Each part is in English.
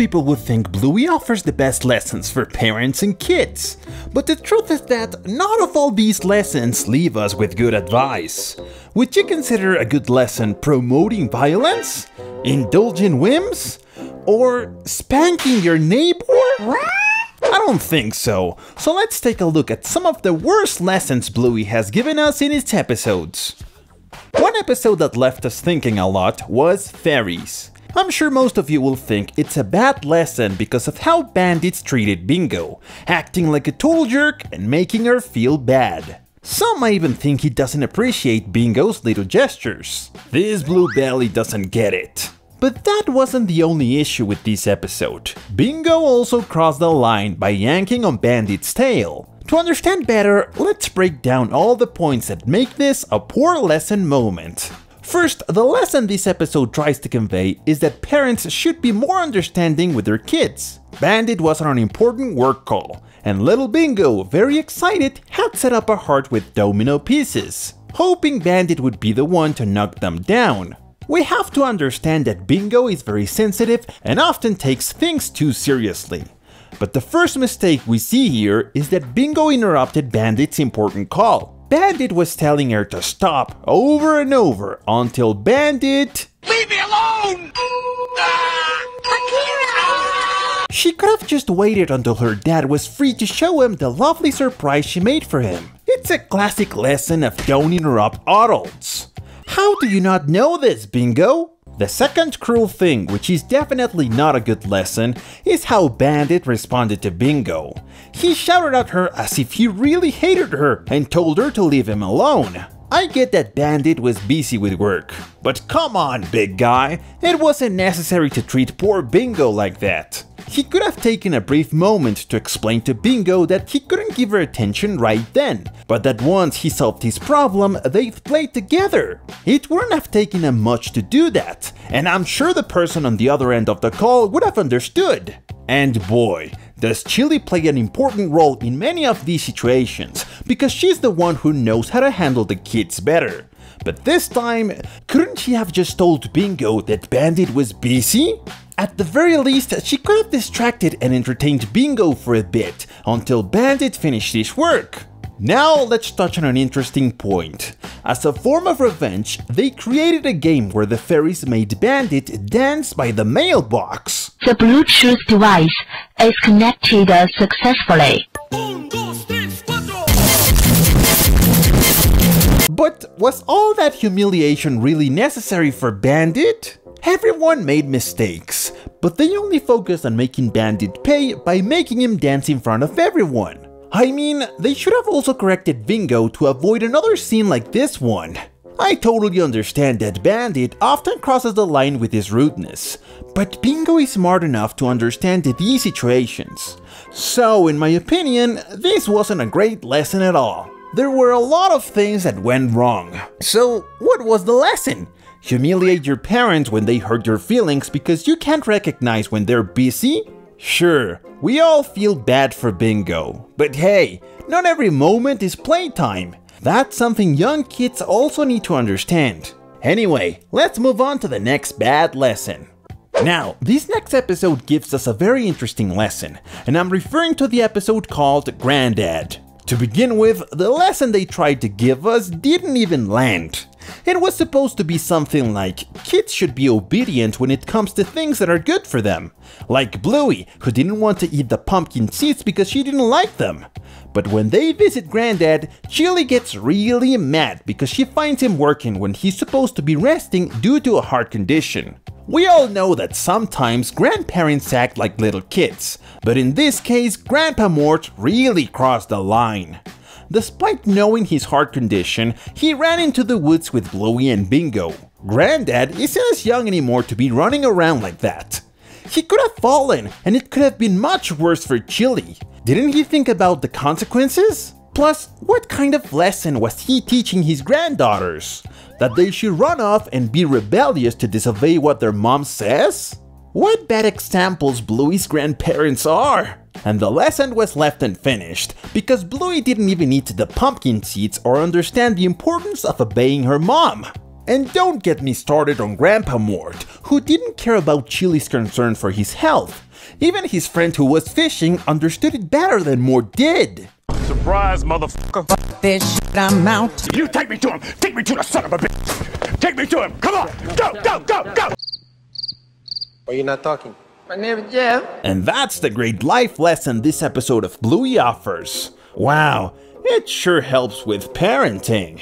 people would think Bluey offers the best lessons for parents and kids. But the truth is that not all of these lessons leave us with good advice. Would you consider a good lesson promoting violence? Indulging whims? Or spanking your neighbor? What? I don't think so. So let's take a look at some of the worst lessons Bluey has given us in its episodes. One episode that left us thinking a lot was fairies. I'm sure most of you will think it's a bad lesson because of how Bandit treated Bingo, acting like a total jerk and making her feel bad. Some might even think he doesn't appreciate Bingo's little gestures. This blue belly doesn't get it. But that wasn't the only issue with this episode. Bingo also crossed the line by yanking on Bandit's tail. To understand better, let's break down all the points that make this a poor lesson moment. First, the lesson this episode tries to convey is that parents should be more understanding with their kids. Bandit was on an important work call, and little Bingo, very excited, had set up a heart with domino pieces, hoping Bandit would be the one to knock them down. We have to understand that Bingo is very sensitive and often takes things too seriously. But the first mistake we see here is that Bingo interrupted Bandit's important call. Bandit was telling her to stop over and over until Bandit... Leave me alone! She could have just waited until her dad was free to show him the lovely surprise she made for him. It's a classic lesson of don't interrupt adults. How do you not know this, Bingo? The second cruel thing, which is definitely not a good lesson, is how Bandit responded to Bingo. He shouted at her as if he really hated her and told her to leave him alone. I get that Bandit was busy with work, but come on, big guy, it wasn't necessary to treat poor Bingo like that. He could have taken a brief moment to explain to Bingo that he couldn't give her attention right then, but that once he solved his problem, they'd play together. It wouldn't have taken him much to do that, and I'm sure the person on the other end of the call would have understood. And boy, does Chilli play an important role in many of these situations, because she's the one who knows how to handle the kids better. But this time, couldn't she have just told Bingo that Bandit was busy? At the very least, she could have distracted and entertained Bingo for a bit, until Bandit finished his work. Now let's touch on an interesting point. As a form of revenge, they created a game where the fairies made Bandit dance by the mailbox. The Bluetooth device is connected successfully. But was all that humiliation really necessary for Bandit? Everyone made mistakes, but they only focused on making Bandit pay by making him dance in front of everyone. I mean, they should have also corrected Bingo to avoid another scene like this one. I totally understand that Bandit often crosses the line with his rudeness, but Bingo is smart enough to understand these situations. So, in my opinion, this wasn't a great lesson at all. There were a lot of things that went wrong. So, what was the lesson? Humiliate your parents when they hurt your feelings because you can't recognize when they're busy? Sure, we all feel bad for Bingo, but hey, not every moment is playtime. That's something young kids also need to understand. Anyway, let's move on to the next bad lesson. Now, this next episode gives us a very interesting lesson, and I'm referring to the episode called Grandad. To begin with, the lesson they tried to give us didn't even land. It was supposed to be something like kids should be obedient when it comes to things that are good for them. Like Bluey, who didn't want to eat the pumpkin seeds because she didn't like them. But when they visit Grandad, Chilli gets really mad because she finds him working when he's supposed to be resting due to a heart condition. We all know that sometimes grandparents act like little kids, but in this case, Grandpa Mort really crossed the line. Despite knowing his heart condition, he ran into the woods with Bluey and Bingo. Grandad isn't as young anymore to be running around like that. He could have fallen, and it could have been much worse for Chilli. Didn't he think about the consequences? Plus, what kind of lesson was he teaching his granddaughters? That they should run off and be rebellious to disobey what their mom says? What bad examples Bluey's grandparents are! And the lesson was left unfinished, because Bluey didn't even eat the pumpkin seeds or understand the importance of obeying her mom. And don't get me started on Grandpa Mort, who didn't care about Chilli's concern for his health. Even his friend who was fishing understood it better than Mort did. Surprise, motherfucker. Fuck this shit, I'm out. You take me to him. Take me to the son of a bitch. Take me to him. Come on. Go, go, go, go. Why are you not talking? My name is Jeff. And that's the great life lesson this episode of Bluey offers. Wow, it sure helps with parenting.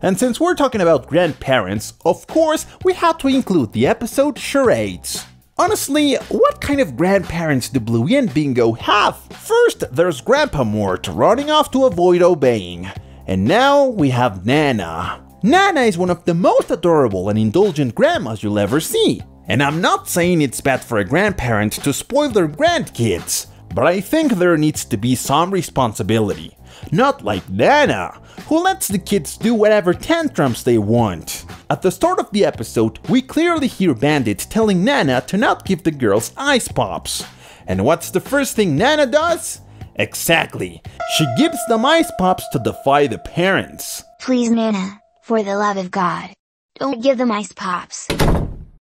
And since we're talking about grandparents, of course, we had to include the episode Charades. Honestly, what kind of grandparents do Bluey and Bingo have? First, there's Grandpa Mort running off to avoid obeying. And now we have Nana. Nana is one of the most adorable and indulgent grandmas you'll ever see. And I'm not saying it's bad for a grandparent to spoil their grandkids, but I think there needs to be some responsibility. Not like Nana, who lets the kids do whatever tantrums they want. At the start of the episode, we clearly hear Bandit telling Nana to not give the girls ice pops. And what's the first thing Nana does? Exactly, she gives them ice pops to defy the parents. Please, Nana, for the love of God, don't give them ice pops.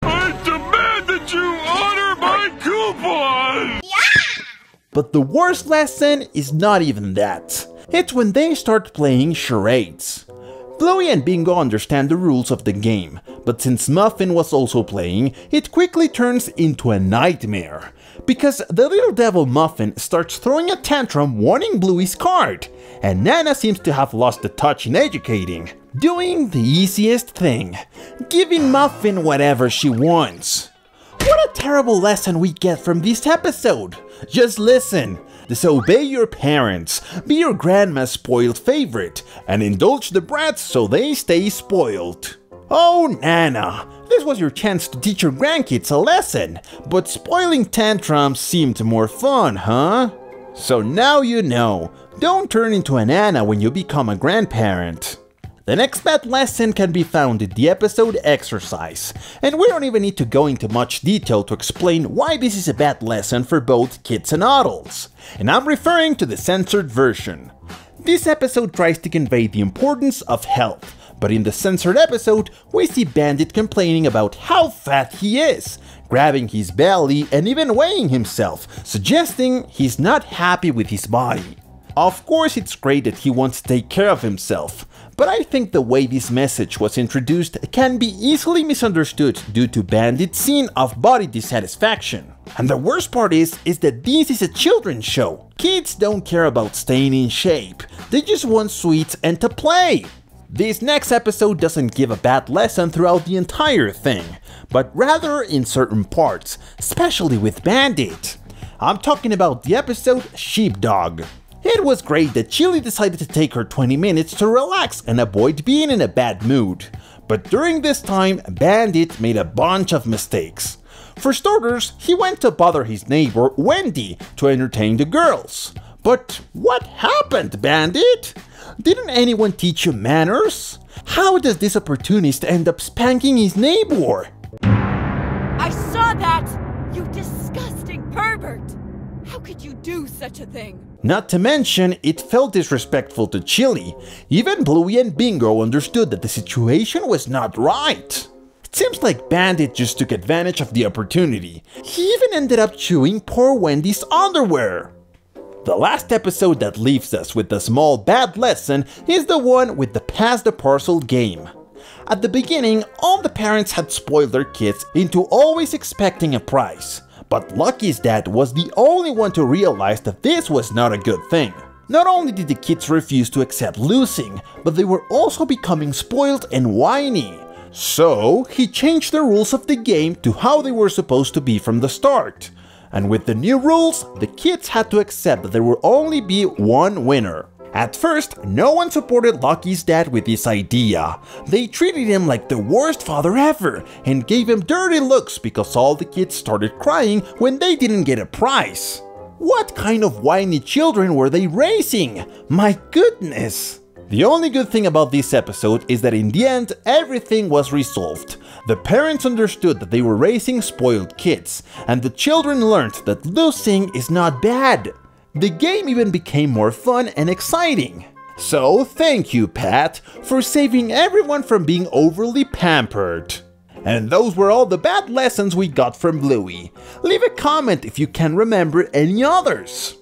I demand that you honor my coupon! But the worst lesson is not even that. It's when they start playing charades. Bluey and Bingo understand the rules of the game, but since Muffin was also playing, it quickly turns into a nightmare. Because the little devil Muffin starts throwing a tantrum wanting Bluey's card, and Nana seems to have lost the touch in educating, doing the easiest thing, giving Muffin whatever she wants. What a terrible lesson we get from this episode! Just listen, disobey your parents, be your grandma's spoiled favorite, and indulge the brats so they stay spoiled. Oh Nana, this was your chance to teach your grandkids a lesson, but spoiling tantrums seemed more fun, huh? So now you know, don't turn into a Nana when you become a grandparent. The next bad lesson can be found in the episode Exercise, and we don't even need to go into much detail to explain why this is a bad lesson for both kids and adults, and I'm referring to the censored version. This episode tries to convey the importance of health, but in the censored episode, we see Bandit complaining about how fat he is, grabbing his belly and even weighing himself, suggesting he's not happy with his body. Of course, it's great that he wants to take care of himself, but I think the way this message was introduced can be easily misunderstood due to Bandit's scene of body dissatisfaction. And the worst part is that this is a children's show. Kids don't care about staying in shape, they just want sweets and to play. This next episode doesn't give a bad lesson throughout the entire thing, but rather in certain parts, especially with Bandit. I'm talking about the episode Sheepdog. It was great that Chilli decided to take her 20 minutes to relax and avoid being in a bad mood. But during this time, Bandit made a bunch of mistakes. For starters, he went to bother his neighbor Wendy to entertain the girls. But what happened, Bandit? Didn't anyone teach you manners? How does this opportunist end up spanking his neighbor? I saw that! You disgusting pervert! How could you do such a thing? Not to mention, it felt disrespectful to Chilli. Even Bluey and Bingo understood that the situation was not right. It seems like Bandit just took advantage of the opportunity. He even ended up chewing poor Wendy's underwear. The last episode that leaves us with a small bad lesson is the one with the pass the parcel game. At the beginning, all the parents had spoiled their kids into always expecting a prize. But Lucky's dad was the only one to realize that this was not a good thing. Not only did the kids refuse to accept losing, but they were also becoming spoiled and whiny. So he changed the rules of the game to how they were supposed to be from the start. And with the new rules, the kids had to accept that there would only be one winner. At first, no one supported Lucky's dad with this idea. They treated him like the worst father ever and gave him dirty looks because all the kids started crying when they didn't get a prize. What kind of whiny children were they raising? My goodness! The only good thing about this episode is that in the end, everything was resolved. The parents understood that they were raising spoiled kids, and the children learned that losing is not bad. The game even became more fun and exciting. So thank you, Pat, for saving everyone from being overly pampered. And those were all the bad lessons we got from Bluey. Leave a comment if you can remember any others.